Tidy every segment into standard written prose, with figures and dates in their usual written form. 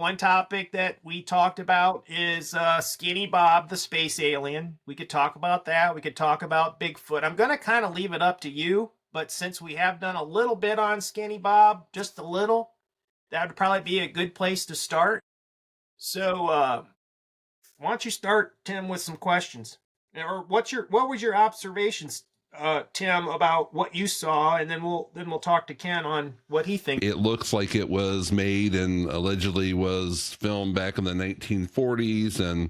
one topic that we talked about is Skinny Bob, the space alien. We could talk about that. We could talk about Bigfoot. I'm going to kind of leave it up to you, but since we have done a little bit on Skinny Bob, just a little, that would probably be a good place to start. So, why don't you start, Tim, with some questions? Or what was your observations, Tim, about what you saw, and then we'll talk to Ken on what he thinks. It looks like it was made and allegedly was filmed back in the 1940s, and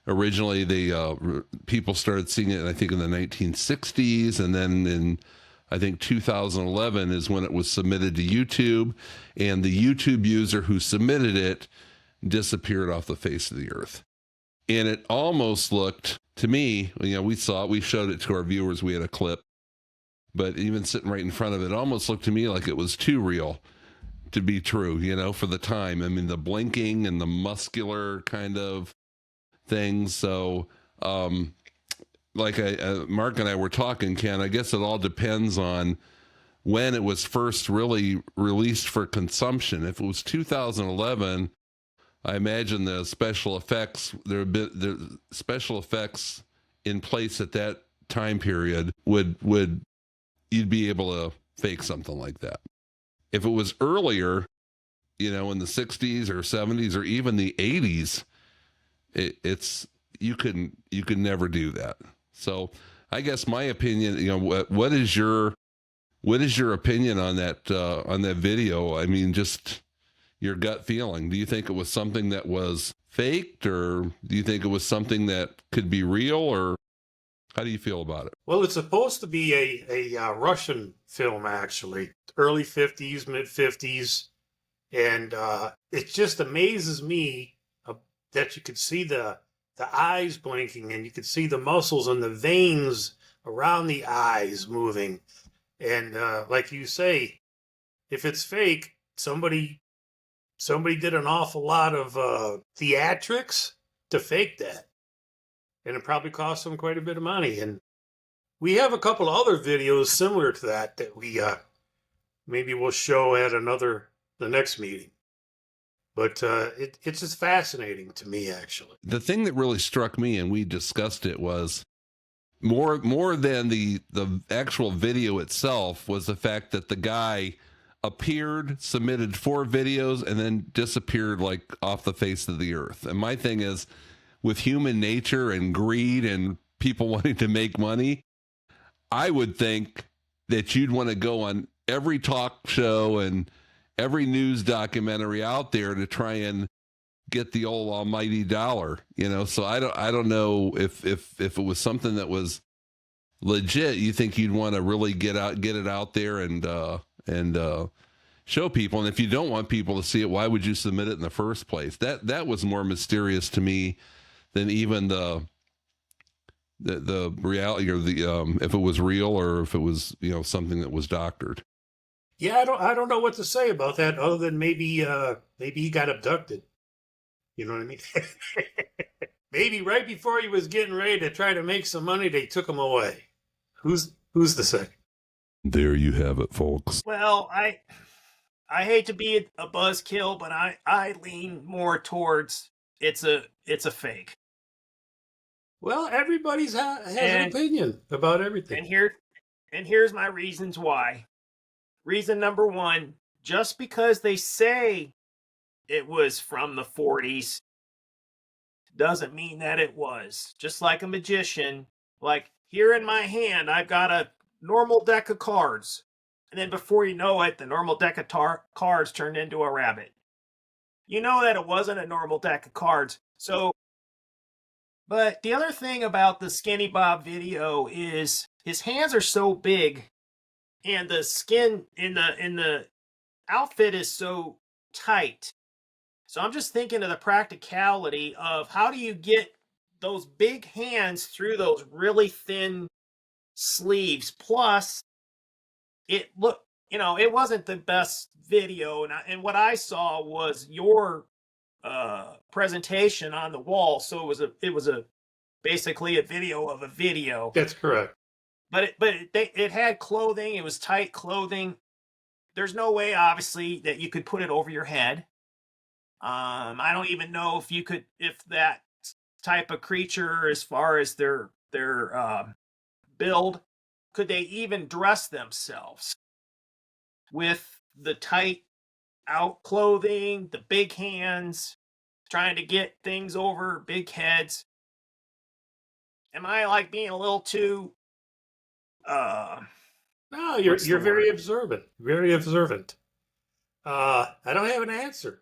originally the people started seeing it, I think, in the 1960s, and then in I think 2011 is when it was submitted to YouTube, and the YouTube user who submitted it disappeared off the face of the earth. And it almost looked to me, we saw it, we showed it to our viewers, we had a clip, but even sitting right in front of it, almost looked to me like it was too real to be true, for the time. I mean, the blinking and the muscular kind of things. So, like Mark and I were talking, Ken, I guess it all depends on when it was first really released for consumption. If it was 2011, I imagine the special effects, the special effects in place at that time period would you'd be able to fake something like that. If it was earlier, in the 60s or 70s or even the 80s, you could never do that. So I guess my opinion, what is your opinion on that video? I mean, just your gut feeling. Do you think it was something that was faked, or do you think it was something that could be real, or how do you feel about it? Well, it's supposed to be a Russian film, actually, early 50s, mid 50s. And it just amazes me that you could see the eyes blinking, and you could see the muscles and the veins around the eyes moving. And like you say, if it's fake, somebody did an awful lot of theatrics to fake that. And it probably cost them quite a bit of money. And we have a couple of other videos similar to that we maybe we'll show at the next meeting. But it's just fascinating to me, actually. The thing that really struck me, and we discussed it, was more than the actual video itself, was the fact that the guy appeared, submitted 4 videos, and then disappeared like off the face of the earth. And my thing is, with human nature and greed and people wanting to make money, I would think that you'd want to go on every talk show and every news documentary out there to try and get the old almighty dollar, So I don't know if it was something that was legit. You think you'd want to really get it out there and show people. And if you don't want people to see it, why would you submit it in the first place? That was more mysterious to me than even the reality, or if it was real, or if it was something that was doctored. Yeah, I don't know what to say about that, other than maybe he got abducted. You know what I mean? Maybe right before he was getting ready to try to make some money, they took him away. Who's to say? There you have it, folks. Well, I hate to be a buzzkill, but I lean more towards it's a fake. Well, everybody's has an opinion about everything. And here's my reasons why. Reason number 1, just because they say it was from the 40s doesn't mean that it was. Just like a magician, like here in my hand, I've got a normal deck of cards. And then before you know it, the normal deck of cards turned into a rabbit. You know that it wasn't a normal deck of cards. So, but the other thing about the Skinny Bob video is his hands are so big, and the skin in the outfit is so tight. So I'm just thinking of the practicality of how do you get those big hands through those really thin sleeves. Plus, it wasn't the best video, and what I saw was your presentation on the wall. So it was basically a video of a video. That's correct. But it had clothing. It was tight clothing. There's no way, obviously, that you could put it over your head. I don't even know if that type of creature, as far as their build, could they even dress themselves with the tight out clothing, the big hands, trying to get things over big heads? Am I like being a little too No, what's the you're word? very observant. Very observant. I don't have an answer.